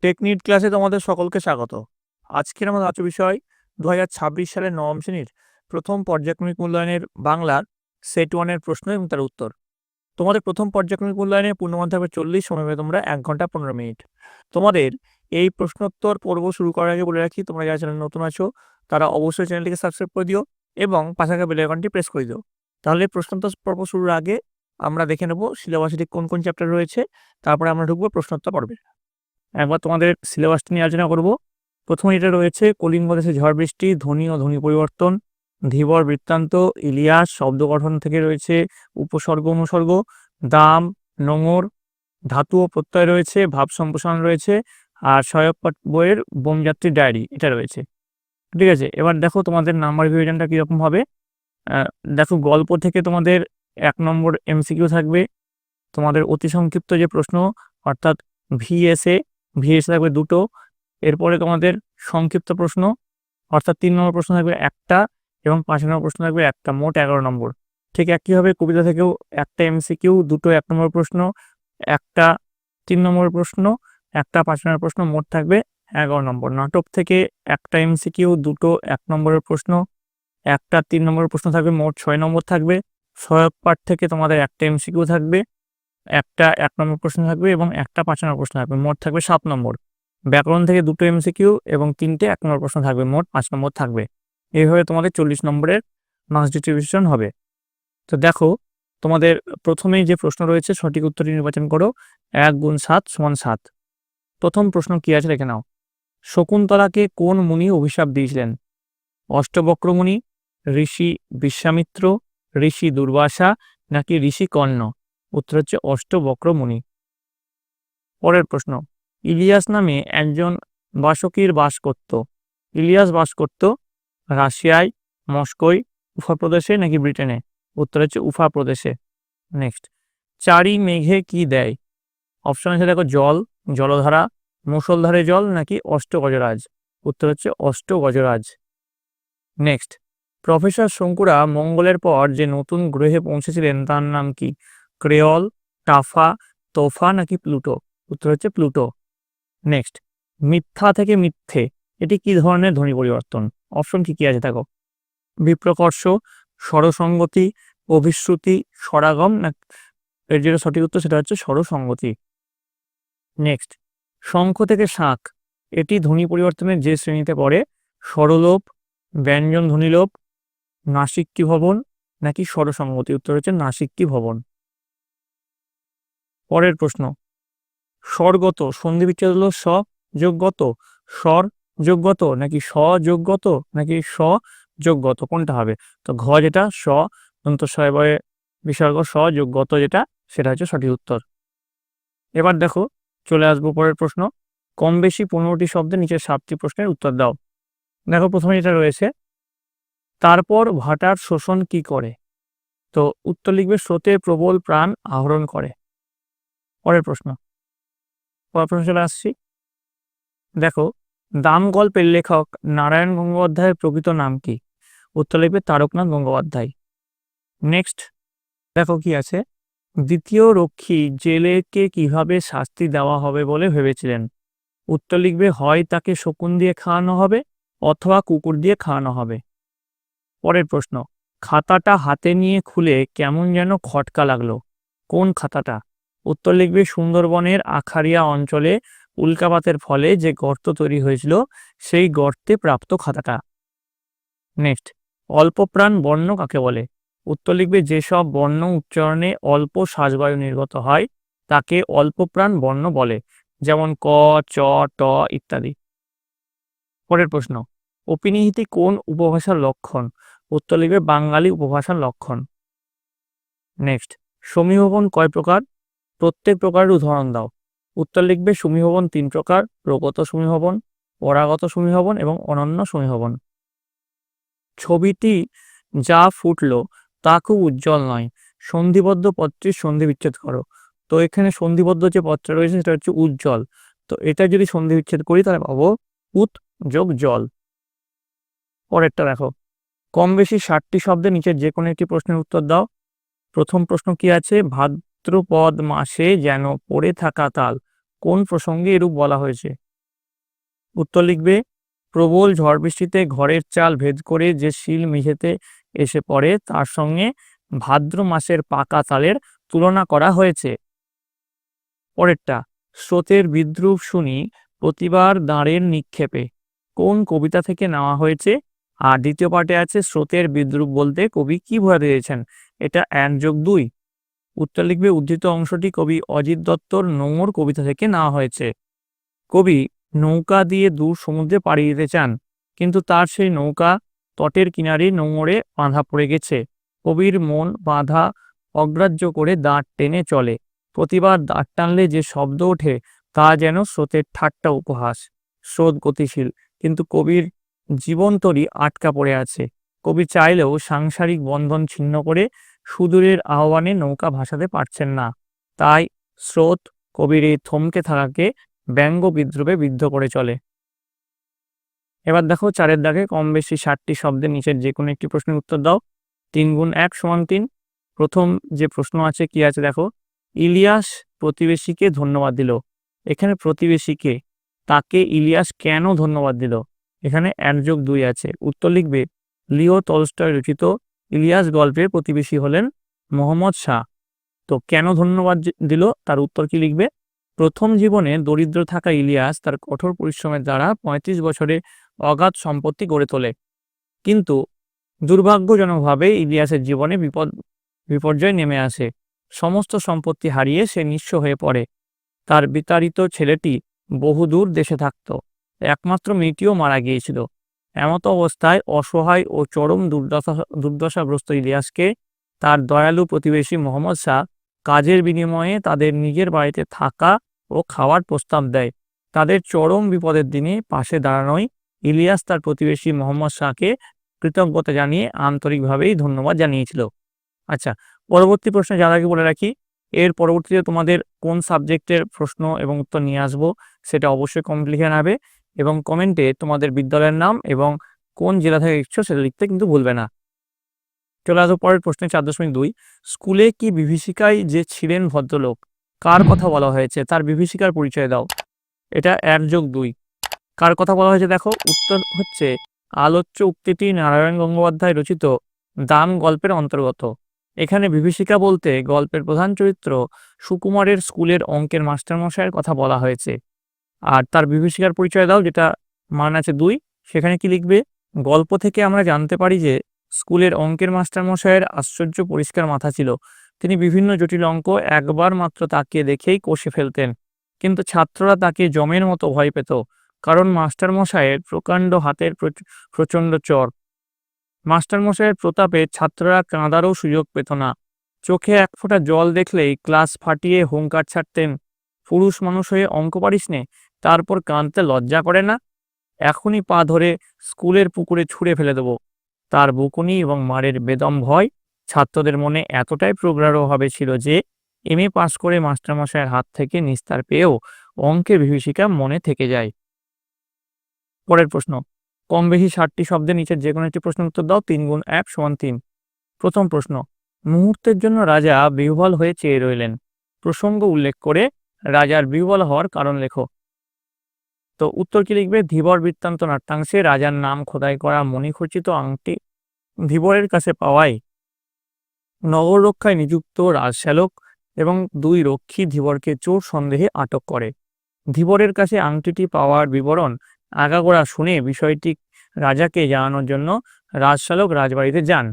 Technique ক্লাসে তোমাদের সকলকে স্বাগত। আজকের আমাদের আলোচ্য বিষয় 2026 সালের নবম শ্রেণীর প্রথম পর্যায়ক্রমিক মূল্যায়নের বাংলার সেট 1 এর প্রশ্ন এবং তার উত্তর। তোমাদের প্রথম পর্যায়ক্রমিক মূল্যায়নে পূর্ণমান থাকবে 40, সময় পাবে তোমরা 1 ঘন্টা 15 মিনিট। তোমাদের এই প্রশ্নোত্তর পর্ব শুরু করার আগে বলে রাখি, তোমরা যারা চ্যানেলে নতুন আছো তারা অবশ্যই চ্যানেলটিকে সাবস্ক্রাইব করে দিও এবং পাশে থাকা বেল আইকনটি প্রেস করে দিও। তাহলে প্রশ্নোত্তর পর্ব শুরুর আগে আমরা দেখে নেব সিলেবাসে ঠিক কোন কোন চ্যাপ্টার রয়েছে, তারপরে আমরা ঢুকবো প্রশ্নোত্তর পর্বে। একবার তোমাদের সিলেবাসটা নিয়ে আলোচনা করব। প্রথমে এটা রয়েছে কলিঙ্গ দেশে ঝড় বৃষ্টি, ধ্বনি ও ধ্বনি পরিবর্তন, ধীবর বৃত্তান্ত, ইলিয়াস, শব্দ গঠন থেকে রয়েছে উপসর্গ অনুসর্গ, দাম, নোঙর, ধাতু ও প্রত্যয় রয়েছে, ভাব সম্প্রসারণ রয়েছে, আর সহায়ক পাঠ বইয়ের বোমযাত্রী ডায়েরি এটা রয়েছে। ঠিক আছে, এবার দেখো তোমাদের নাম্বার বিভাজনটা কীরকম হবে। দেখো, গল্প থেকে তোমাদের 1 নম্বর এমসিকিউ থাকবে। তোমাদের অতি সংক্ষিপ্ত যে প্রশ্ন অর্থাৎ ভিএসএ থাকবে 2টো। এরপরে তোমাদের সংক্ষিপ্ত প্রশ্ন অর্থাৎ 3 নম্বর প্রশ্ন থাকবে 1টা এবং 5 নম্বর প্রশ্ন থাকবে 1টা, মোট 11 নম্বর। ঠিক একইভাবে কবিতা থেকেও 1টা এমসিকিউ, 2টো 1 নম্বর প্রশ্ন, 1টা 3 নম্বর প্রশ্ন, 1টা 5 নম্বর প্রশ্ন, মোট থাকবে 11 নম্বর। নাটক থেকে 1টা এমসিকিউ, 2টো 1 নম্বরের প্রশ্ন, 1টা 3 নম্বরের প্রশ্ন থাকবে, মোট 6 নম্বর থাকবে। সহায়ক পাঠ থেকে তোমাদের 1টা এমসিকিউ থাকবে, 1টা 1 নম্বর প্রশ্ন থাকবে এবং 1টা 5 নম্বর প্রশ্ন থাকবে, মোট থাকবে 7 নম্বর। ব্যাকরণ থেকে 2টো এমসিকিউ এবং 3টে 1 নম্বর প্রশ্ন থাকবে, মোট 5 নম্বর থাকবে। এইভাবে তোমাদের 40 নম্বরের মার্কস ডিস্ট্রিবিউশন হবে। তো দেখো, তোমাদের প্রথমেই যে প্রশ্ন রয়েছে সঠিক উত্তরটি নির্বাচন করো। 1 × 7 = 7। প্রথম প্রশ্ন কি আছে দেখে নাও। শকুন্তলাকে কোন মুনি অভিশাপ দিয়েছিলেন? অষ্টবক্র মুনি, ঋষি বিশ্বামিত্র, ঋষি দুর্বাসা নাকি ঋষি কর্ণ? উত্তর হচ্ছে অষ্টবক্র মুনি। পরের প্রশ্ন, ইলিয়াস নামে একজন বাসকীর বাস করত। ইলিয়াস বাস করত রাশিয়ায়, মস্কোয়, উফা প্রদেশে নাকি ব্রিটেনে? উত্তর হচ্ছে উফা প্রদেশে। নেক্সট, চারি মেঘে কি দেয়? অপশন আছে দেখো, জল, জলধারা, মুষলধারে জল নাকি অষ্টগজরাজ? উত্তর হচ্ছে অষ্টগজরাজ। নেক্সট, প্রফেসর শঙ্কুরা মঙ্গলের পর যে নতুন গ্রহে পৌঁছেছিলেন তার নাম কি? ক্রেওল, টাফা, তোফা নাকি প্লুটো? উত্তর হচ্ছে প্লুটো। নেক্সট, মিথ্যা থেকে মিথ্যে এটি কি ধরনের ধ্বনি পরিবর্তন? অপশন কি কি আছে দেখো, বিপ্রকর্ষ, স্বরসঙ্গতি, অভিশ্রুতি, স্বরাগম না? এর যেটা সঠিক উত্তর সেটা হচ্ছে স্বরসঙ্গতি। নেক্সট, শঙ্খ থেকে শাঁখ এটি ধ্বনি পরিবর্তনের যে শ্রেণীতে পড়ে? স্বরলোপ, ব্যঞ্জন ধ্বনিলোপ, নাসিক্যি ভবন নাকি স্বরসঙ্গতি? উত্তর হচ্ছে নাসিক্যি ভবন। পরের প্রশ্ন, স্বরগত সন্ধি বিচ্ছেদ হলো স যোগগত, স্বর যোগগত নাকি স যোগগত নাকি স যোগগত, কোনটা হবে? তো ঘ যেটা স দন্ত শয়ে বিসর্গ স যোগগত যেটা সেটা হচ্ছে সঠিক উত্তর। এবার দেখো, চলে আসবো পরের প্রশ্ন। কম বেশি 15টি শব্দে নিচের 7টি প্রশ্নের উত্তর দাও। দেখো, প্রথমে যেটা রয়েছে, তারপর ভাটার শোষণ কি করে? তো উত্তর লিখবে স্রোতে প্রবল প্রাণ আহরণ করে। পরের প্রশ্ন চলে আসছি। দেখো, দাম গল্পের লেখক নারায়ণ গঙ্গোপাধ্যায়ের প্রকৃত নাম কি? উত্তর লিখবে তারকনাথ গঙ্গোপাধ্যায়। নেক্সট, দেখো কি আছে, দ্বিতীয় রক্ষী জেলেকে কিভাবে শাস্তি দেওয়া হবে বলে ভেবেছিলেন? উত্তর লিখবে হয় তাকে শকুন দিয়ে খাওয়ানো হবে অথবা কুকুর দিয়ে খাওয়ানো হবে। পরের প্রশ্ন, খাতাটা হাতে নিয়ে খুলে কেমন যেন খটকা লাগলো, কোন খাতাটা? উত্তর লিখবে সুন্দরবনের আখাড়িয়া অঞ্চলে উল্কাপাতের ফলে যে গর্ত তৈরি হয়েছিল সেই গর্তে প্রাপ্ত খাতাটা। নেক্সট, অল্পপ্রাণ বর্ণ কাকে বলে? উত্তর লিখবে যেসব বর্ণ উচ্চারণে অল্প শ্বাসবায়ু নির্গত হয় তাকে অল্পপ্রাণ বর্ণ বলে, যেমন ক, চ, ট ইত্যাদি। পরের প্রশ্ন, অপিনিহিতি কোন উপভাষার লক্ষণ? উত্তর লিখবে বাঙালি উপভাষার লক্ষণ। নেক্সট, সমীহবন কয় প্রকার? প্রত্যেক প্রকারের উদাহরণ দাও। উত্তর লিখবে সমীহবন 3 প্রকার, প্রগত সমীহবন, পরাগত সমীহবন এবং অনন্য সমীহবন। ছবিটি যা ফুটলো তা খুব উজ্জ্বল নয়, সন্ধিবদ্ধ পত্রের সন্ধি বিচ্ছেদ করো। তো এখানে সন্ধিবদ্ধ যে পত্র রয়েছে সেটা হচ্ছে উজ্জ্বল। তো এটা যদি সন্ধি বিচ্ছেদ করি তাহলে পাবো উত যোগ জল। পরেরটা দেখো, কম বেশি 60টি শব্দে নিচের যে কোনো একটি প্রশ্নের উত্তর দাও। প্রথম প্রশ্ন কি আছে, ভাদ্রপদ মাসে যেন পড়ে থাকা তাল কোন প্রসঙ্গে এরূপ বলা হয়েছে? উত্তর লিখবে প্রবল ঝড় বৃষ্টিতে ঘরের চাল ভেদ করে যে শিল মেঝেতে এসে পড়ে তার সঙ্গে ভাদ্র মাসের পাকা তালের তুলনা করা হয়েছে। পরেরটা, স্রোতের বিদ্রূপ শুনি প্রতিবার দাঁড়ের নিক্ষেপে, কোন কবিতা থেকে নেওয়া হয়েছে? আর দ্বিতীয় পার্টে আছে স্রোতের বিদ্রূপ বলতে কবি কি বোঝাতে চেয়েছেন? এটা 1+2। উত্তর লিখবে উদ্ধৃত অংশটি কবি অজিত দত্তর নোঙর কবিতা থেকে নেওয়া হয়েছে। কবি নৌকা দিয়ে দূর সমুদ্রে পাড়ি দিতে চান, কিন্তু তার সেই নৌকা তটের কিনারে নোঙরে বাঁধা পড়ে গেছে। কবির মন বাঁধা অগ্রাহ্য করে দাঁড় টেনে চলে। প্রতিবার দাঁড় টানলে যে শব্দ ওঠে তা যেন স্রোতের ঠাট্টা উপহাস। স্রোত গতিশীল, কিন্তু কবির জীবনতরী আটকা পড়ে আছে। কবি চাইলেও সাংসারিক বন্ধন ছিন্ন করে সুদূরের আহ্বানে নৌকা ভাসাতে পারছেন না। তাই স্রোত কবির এই থমকে থাকাকে ব্যঙ্গ বিদ্রুপে বিদ্ধ করে চলে। এবার দেখো 4-এর দাগে কম বেশি 60টি শব্দের নিচের যে কোনো একটি প্রশ্নের উত্তর দাও। 3 × 1 = 3। প্রথম যে প্রশ্ন আছে কি আছে দেখো, ইলিয়াস প্রতিবেশীকে ধন্যবাদ দিল। এখানে প্রতিবেশীকে, তাকে ইলিয়াস কেন ধন্যবাদ দিল? এখানে 1+2 আছে। উত্তর লিখবে লিও টলস্টয় রচিত ইলিয়াস গল্পের প্রতিবেশী হলেন মোহাম্মদ শাহ। তো কেন ধন্যবাদ দিল তার উত্তর কি লিখবে? প্রথম জীবনে দরিদ্র থাকা ইলিয়াস তার কঠোর পরিশ্রমের দ্বারা 35 বছরে অগাধ সম্পত্তি গড়ে তোলে, কিন্তু দুর্ভাগ্যজনকভাবে ইলিয়াসের জীবনে বিপর্যয় নেমে আসে। সমস্ত সম্পত্তি হারিয়ে সে নিঃস্ব হয়ে পড়ে। তার বিতাড়িত ছেলেটি বহুদূর দেশে থাকত, একমাত্র মেয়েটিও মারা গিয়েছিল। এমত অবস্থায় অসহায় ও চরম দুর্দশাগ্রস্ত ইলিয়াসকে তার দয়ালু প্রতিবেশী মোহাম্মদ শাহ কাজের বিনিময়ে তাদের নিজের বাড়িতে থাকা ও খাওয়ার প্রস্তাব দেয়। তাদের চরম বিপদের দিনে পাশে দাঁড়ানোয় ইলিয়াস তার প্রতিবেশী মোহাম্মদ শাহকে কৃতজ্ঞতা জানিয়ে আন্তরিকভাবেই ধন্যবাদ জানিয়েছিল। আচ্ছা, পরবর্তী প্রশ্নে যার আগে বলে রাখি, এর পরবর্তীতে তোমাদের কোন সাবজেক্টের প্রশ্ন এবং উত্তর নিয়ে আসবো সেটা অবশ্যই কমেন্ট লিখে নেবে, এবং কমেন্টে তোমাদের বিদ্যালয়ের নাম এবং কোন জেলা থেকে লিখছো সেটা লিখতে কিন্তু ভুলবে না। চলে আসবো পরের প্রশ্নে 4.2। স্কুলে কি বিভীষিকায় যে ছিলেন ভদ্রলোক, কার কথা বলা হয়েছে? তার বিভীষিকার পরিচয় দাও। এটা 1+2। কার কথা বলা হয়েছে দেখো, উত্তর হচ্ছে আলোচ্য উক্তিটি নারায়ণ গঙ্গোপাধ্যায় রচিত দান গল্পের অন্তর্গত। এখানে বিভীষিকা বলতে গল্পের প্রধান চরিত্র সুকুমারের স্কুলের অঙ্কের মাস্টারমশাইয়ের কথা বলা হয়েছে। আর তার বিভীষিকার পরিচয় দাও, যেটা মান আছে 2। সেখানে কি লিখবে? গল্প থেকে আমরা জানতে পারি যে স্কুলের অঙ্কের মাস্টারমশাইয়ের আশ্চর্য পরিষ্কার মাথা ছিল। তিনি বিভিন্ন জটিল অঙ্ক একবার মাত্র তাকিয়ে দেখেই কষে ফেলতেন, কিন্তু ছাত্ররা তাকে জমের মতো ভয় পেত, কারণ মাস্টারমশাইয়ের প্রকাণ্ড হাতের প্রচণ্ড চর। মাস্টারমশাইয়ের প্রতাপে ছাত্ররা কাঁদারও সুযোগ পেত না। চোখে এক ফোঁটা জল দেখলেই ক্লাস ফাটিয়ে হুঙ্কার ছাড়তেন, পুরুষ মানুষ হয়ে অঙ্ক পারিস নে, তারপর কাঁদতে লজ্জা করে না? এখনই পা ধরে স্কুলের পুকুরে ছুঁড়ে ফেলে দেবো। তার বকুনি এবং মারের বেদম ভয় ছাত্রদের মনে এতটাই প্রগাঢ়ভাবে ছিল যে এমএ পাশ করে মাস্টারমশাইয়ের হাত থেকে নিস্তার পেয়েও অঙ্কের বিভীষিকা মনে থেকে যায়। পরের প্রশ্ন, কম বেশি 60টি শব্দের নিচে যে কোনো একটি প্রশ্নের উত্তর দাও। 3 × 1 = 3। প্রথম প্রশ্ন, মুহূর্তের জন্য রাজা বিহ্বল হয়ে চেয়ে রইলেন। প্রসঙ্গ উল্লেখ করে রাজার বিহ্বল হওয়ার কারণ লেখো। তো উত্তর কি লিখবে? ধীবর বৃত্তান্ত নাট্যাংশে রাজার নাম খোদাই করা মণিখচিত আংটি ধীবরের কাছে পাওয়ায় নগর রক্ষায় নিযুক্ত রাজশ্যালক এবং 2 রক্ষী ধীবরকে চোর সন্দেহে আটক করে। ধীবরের কাছে আংটিটি পাওয়ার বিবরণ আগাগোড়া শুনে বিষয়টি রাজাকে জানানোর জন্য রাজশ্যালক রাজবাড়িতে যান।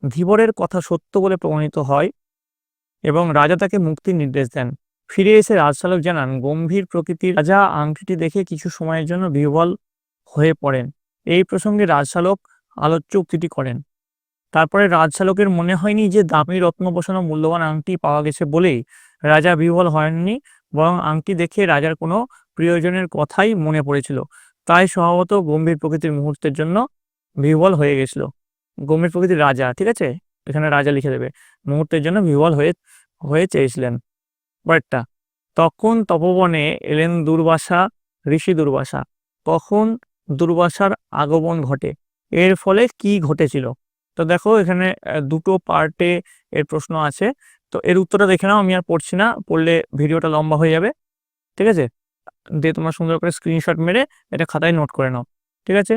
ধীবরের কথা সত্য বলে প্রমাণিত হয় এবং রাজা তাকে মুক্তির নির্দেশ দেন। ফিরে এসে রাজশ্যালক জানান গম্ভীর প্রকৃতির রাজা আংটিটি দেখে কিছু সময়ের জন্য বিহ্বল হয়ে পড়েন। এই প্রসঙ্গে রাজশ্যালক আলোচ্য উক্তিটি করেন। তারপরে রাজশ্যালকের মনে হয়নি যে দামি রত্ন বসানো মূল্যবান আংটি পাওয়া গেছে বলেই রাজা বিহ্বল হয়নি, বরং আংটি দেখে রাজার কোনো প্রিয়জনের কথাই মনে পড়েছিল, তাই স্বভাবত গম্ভীর প্রকৃতির মুহূর্তের জন্য বিহ্বল হয়ে গেছিল। গম্ভীর প্রকৃতির রাজা, ঠিক আছে, এখানে রাজা লিখে দেবে, মুহূর্তের জন্য বিহ্বল হয়ে চেয়েছিলেন। পরেরটা, তখন তপবনে এলেন দুর্বাসা ঋষি দুর্বাসা। কখন দুর্বাসার আগমন ঘটে? এর ফলে কি ঘটেছিল? তো দেখো এখানে দুটো পার্টে এর প্রশ্ন আছে, তো এর উত্তরটা দেখে নাও, আমি আর পড়ছি না, পড়লে ভিডিওটা লম্বা হয়ে যাবে, ঠিক আছে। দিয়ে তোমরা সুন্দর করে স্ক্রিনশট মেরে এটা খাতায় নোট করে নাও। ঠিক আছে?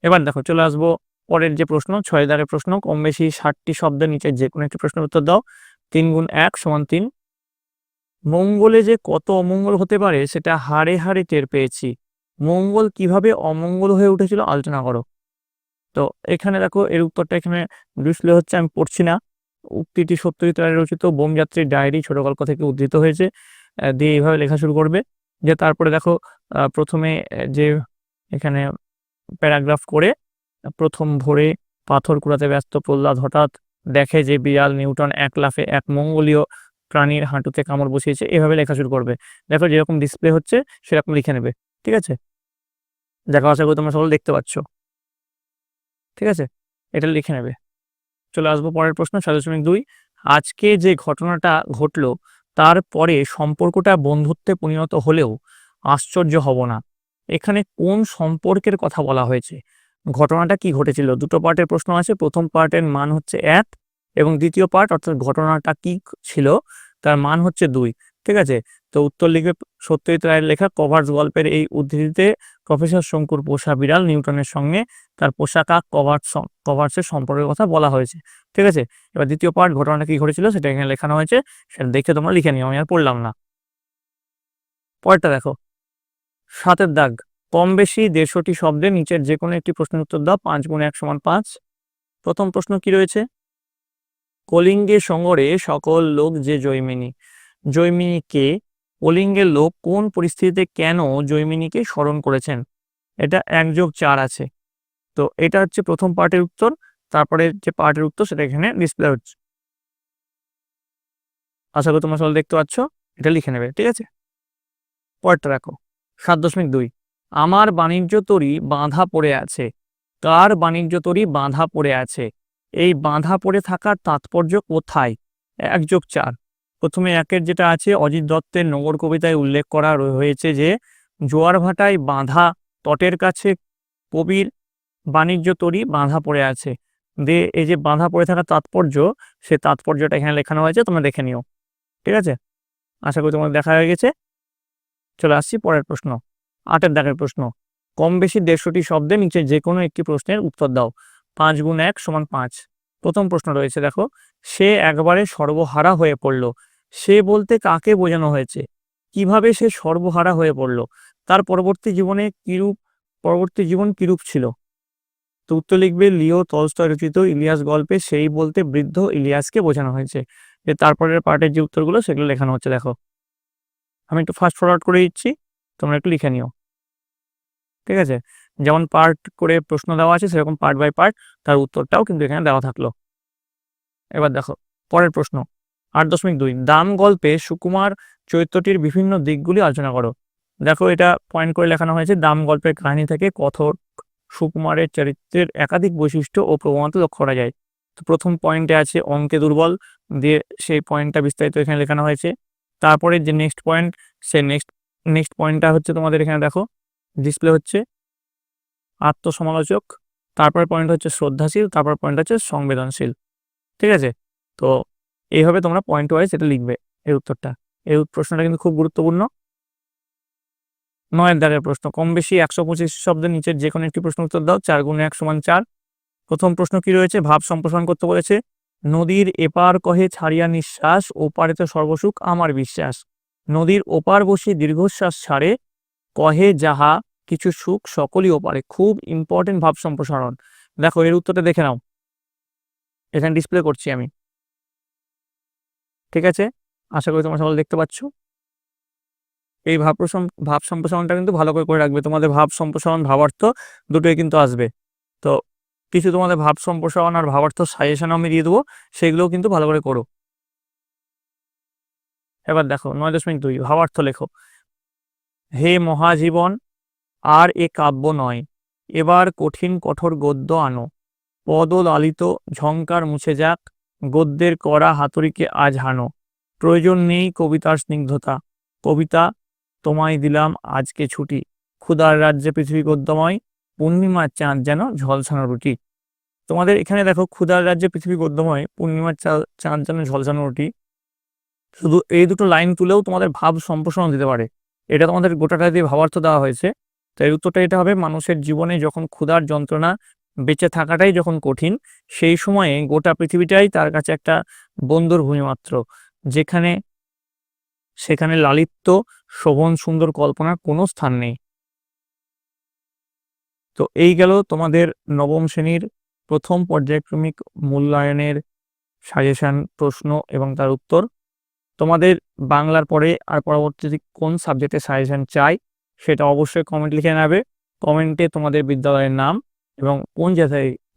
এবার দেখো চলে আসবো পরের যে প্রশ্ন, 6 দাগের প্রশ্ন। কম বেশি 60টি শব্দের নিচে যে কোনো একটি প্রশ্নের উত্তর দাও। 3 গুণ 1 সমান 3। মঙ্গলে যে কত অমঙ্গল হতে পারে সেটা হাড়ে হাড়ে টের পেয়েছি। মঙ্গল কিভাবে অমঙ্গল হয়ে উঠেছিল আলোচনা করো। তো এখানে দেখো এর উত্তরটা এখানে ডিসপ্লে হচ্ছে, আমি পড়ছি না। উক্তিটি সত্যজিৎ রায়ের রচিত বোমযাত্রীর ডায়েরি ছোট গল্প থেকে উদ্ধৃত হয়েছে। দিয়ে এইভাবে লেখা শুরু করবে। যে তারপরে দেখো প্রথমে যে এখানে প্যারাগ্রাফ করে, প্রথম ভোরে পাথর কুড়াতে ব্যস্ত প্রহ্লাদ হঠাৎ দেখে যে বিড়াল নিউটন এক লাফে এক মঙ্গলীয় প্রাণীর হাঁটুতে কামড় বসিয়েছে। এভাবে লেখা শুরু করবে। দেখো যেরকম ডিসপ্লে হচ্ছে সেরকম লিখে নেবে। ঠিক আছে? দেখো আশা করি তোমরা সকলে দেখতে পাচ্ছ। ঠিক আছে? এটা লিখে নেবে। চলে আসবো পরের প্রশ্ন 7.2। আজকে যে ঘটনাটা ঘটলো তারপরে সম্পর্কটা বন্ধুত্বে পরিণত হলেও আশ্চর্য হব না। এখানে কোন সম্পর্কের কথা বলা হয়েছে? ঘটনাটা কি ঘটেছিল? দুটো পার্টের প্রশ্ন আছে। প্রথম পার্টের মান হচ্ছে 1 এবং দ্বিতীয় পার্ট অর্থাৎ ঘটনাটা কি ছিল তার মান হচ্ছে 2। ঠিক আছে? তো উত্তর লিখবে সত্যজিৎ রায়ের লেখা কভার্স গল্পের এই উদ্ধৃতিতে প্রফেসর শঙ্কুর পোষা বিড়াল নিউটনের সঙ্গে তার পোষা কাক কভার্সের সম্পর্কের কথা বলা হয়েছে। ঠিক আছে? এবার দ্বিতীয় পার্ট ঘটনাটা কি ঘটেছিল সেটা এখানে লেখানো হয়েছে, সেটা দেখে তোমরা লিখে নিও, আমি আর পড়লাম না। পরেরটা দেখো 7 দাগ। কম বেশি 150টি শব্দের নিচের যে কোনো একটি প্রশ্নের উত্তর দাও। 5 গুণ 1 সমান 5। প্রথম প্রশ্ন কি রয়েছে? কলিঙ্গে সঙ্গরে সকল লোক যে জৈমিনী। জৈমিনী কে? কলিঙ্গের লোক কোন পরিস্থিতিতে কেন জৈমিনীকে স্মরণ করেছেন? এটা 1+4 আছে। তো এটা হচ্ছে প্রথম পার্টের উত্তর। তারপরে যে পার্টের উত্তর সেটা এখানে ডিসপ্লে হচ্ছে। আশা করি তোমরা সকলে দেখতে পাচ্ছ। এটা লিখে নেবে। ঠিক আছে? পরেরটা দেখো 7.2। আমার বাণিজ্য তরী বাঁধা পড়ে আছে। কার বাণিজ্য তরী বাঁধা পড়ে আছে? এই বাঁধা পড়ে থাকার তাৎপর্য কোথায়? 1+4। প্রথমে একের যেটা আছে অজিত দত্তের নগর কবিতায় উল্লেখ করা হয়েছে যে জোয়ার ভাটায় বাঁধা তটের কাছে কবির বাণিজ্য তরী বাঁধা পড়ে আছে। দিয়ে এই যে বাঁধা পড়ে থাকার তাৎপর্য, সে তাৎপর্যটা এখানে লেখানো হয়েছে, তোমরা দেখে নিও। ঠিক আছে? আশা করি তোমাদের দেখা হয়ে গেছে। চলে আসছি পরের প্রশ্ন, 8 দাগের প্রশ্ন। কম বেশি 150টি শব্দের নিচে যে কোনো একটি প্রশ্নের উত্তর দাও। 5 গুণ 1 সমান 5। প্রথম প্রশ্ন রয়েছে দেখো, সে একবারে সর্বহারা হয়ে পড়ল। সে বলতে কাকে বোঝানো হয়েছে? কিভাবে সে সর্বহারা হয়ে পড়ল? তার পরবর্তী জীবন কিরূপ ছিল? তো উত্তর লিখবে লিও তলস্টয় রচিত ইলিয়াস গল্পে সেই বলতে বৃদ্ধ ইলিয়াসকে বোঝানো হয়েছে। যে তারপরের পার্টের যে উত্তরগুলো সেগুলো লেখানো হচ্ছে দেখো। আমি একটু ফাস্ট ফরওয়ার্ড করে দিচ্ছি, তোমরা একটু লিখে নিও। ঠিক আছে? যেমন পার্ট করে প্রশ্ন দেওয়া আছে সেরকম পার্ট বাই পার্ট তার উত্তরটাও কিন্তু এখানে দেওয়া থাকলো। এবার দেখো পরের প্রশ্ন 8.2। দাম গল্পে সুকুমার চরিত্রটির বিভিন্ন দিকগুলি আলোচনা করো। দেখো এটা পয়েন্ট করে লেখানো হয়েছে। দাম গল্পের কাহিনী থেকে কথক সুকুমারের চরিত্রের একাধিক বৈশিষ্ট্য ও প্রবণতা লক্ষ্য করা যায়। তো প্রথম পয়েন্টে আছে অঙ্কে দুর্বল, দিয়ে সেই পয়েন্টটা বিস্তারিত এখানে লেখানো হয়েছে। তারপরে যে নেক্সট পয়েন্ট, সেই নেক্সট পয়েন্টটা হচ্ছে তোমাদের এখানে দেখো ডিসপ্লে হচ্ছে আত্মসমালোচক। তারপর পয়েন্ট হচ্ছে শ্রদ্ধাশীল, তারপর পয়েন্ট হচ্ছে সংবেদনশীল। ঠিক আছে? তো এইভাবে তোমরা পয়েন্ট ওয়াইজ এটা লিখবে এর উত্তরটা। এই প্রশ্নটা কিন্তু খুব গুরুত্বপূর্ণ। 9 দাগের প্রশ্ন। কম বেশি 125 শব্দের নিচের যে কোনো একটি প্রশ্ন উত্তর দাও। 4 গুণ 1 সমান 4। প্রথম প্রশ্ন কি রয়েছে? ভাব সম্প্রসারণ করতে বলেছে। নদীর এপার কহে ছাড়িয়া নিঃশ্বাস, ওপারেতে সর্বসুখ আমার বিশ্বাস। নদীর ওপার বসে দীর্ঘশ্বাস ছাড়ে, কহে যাহা কিছু সুখ সকলই ওপারে। খুব ইম্পর্টেন্ট ভাব সম্প্রসারণ। দেখো এর উত্তরটা দেখে নাও, এখানে ডিসপ্লে করছি আমি। ঠিক আছে? আশা করি তোমরা সকলে দেখতে পাচ্ছ। এই ভাব সম্প্রসারণটা কিন্তু ভালো করে রাখবে। তোমাদের ভাব সম্প্রসারণ ভাবার্থ দুটোই কিন্তু আসবে। তো কিছু তোমাদের ভাব সম্প্রসারণ আর ভাবার্থ সাজেশন আমি দিয়ে দেবো, সেগুলোও কিন্তু ভালো করে করো। এবার দেখো 9.2 ভাবার্থ লেখো। হে মহাজীবন, আর এ কাব্য নয়, এবার কঠিন কঠোর গদ্য আনো। পদ লালিত ঝংকার মুছে যাক, গদ্যের কড়া হাতুড়িকে আজ হানো। প্রয়োজন নেই কবিতার স্নিগ্ধতা, কবিতা তোমায় দিলাম আজকে ছুটি। ক্ষুধার রাজ্যে পৃথিবী গদ্যময়, পূর্ণিমার চাঁদ যেন ঝলসানো রুটি। তোমাদের এখানে দেখো ক্ষুধার রাজ্যে পৃথিবী গদ্যময়, পূর্ণিমার চাঁদ যেন ঝলসানো রুটি। শুধু এই দুটো লাইন তুলেও তোমাদের ভাব সম্প্রসারণ দিতে পারে। এটা তোমাদের গোটাটা দিয়ে ভাবার্থ দেওয়া হয়েছে। তো এর উত্তরটা এটা হবে, মানুষের জীবনে যখন ক্ষুধার যন্ত্রণা, বেঁচে থাকাটাই যখন কঠিন, সেই সময়ে গোটা পৃথিবীটাই তার কাছে একটা বন্দর ভূমি মাত্র, সেখানে লালিত্য, শোভন, সুন্দর কল্পনার কোনো স্থান নেই। তো এই গেল তোমাদের নবম শ্রেণীর প্রথম পর্যায়ক্রমিক মূল্যায়নের সাজেশন, প্রশ্ন এবং তার উত্তর। তোমাদের বাংলার পরে আর পরবর্তীতে কোন সাবজেক্টে সাজেশন চাই সেটা অবশ্যই কমেন্ট লিখে নেবে। কমেন্টে তোমাদের বিদ্যালয়ের নাম এবং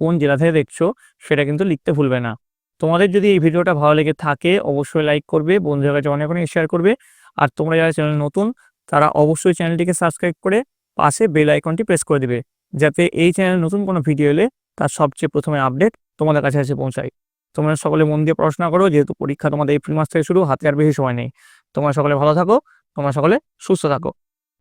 কোন জেলা থেকে দেখছো সেটা কিন্তু লিখতে ভুলবে না। তোমাদের যদি এই ভিডিওটা ভালো লেগে থাকে অবশ্যই লাইক করবে, বন্ধুদের কাছে অনেক অনেক শেয়ার করবে। আর তোমরা যারা চ্যানেল নতুন তারা অবশ্যই চ্যানেলটিকে সাবস্ক্রাইব করে পাশে বেল আইকনটি প্রেস করে দিবে, যাতে এই চ্যানেল নতুন কোনো ভিডিও এলে তার সবচেয়ে প্রথমে আপডেট তোমাদের কাছে এসে পৌঁছায়। তোমরা সকলে মন দিয়ে পড়াশোনা করো, যেহেতু পরীক্ষা তোমাদের এপ্রিল মাস থেকে শুরু, হাতে আর বেশি সময় নেই। তোমরা সকলে ভালো থাকো, তোমরা সকলে সুস্থ থাকো।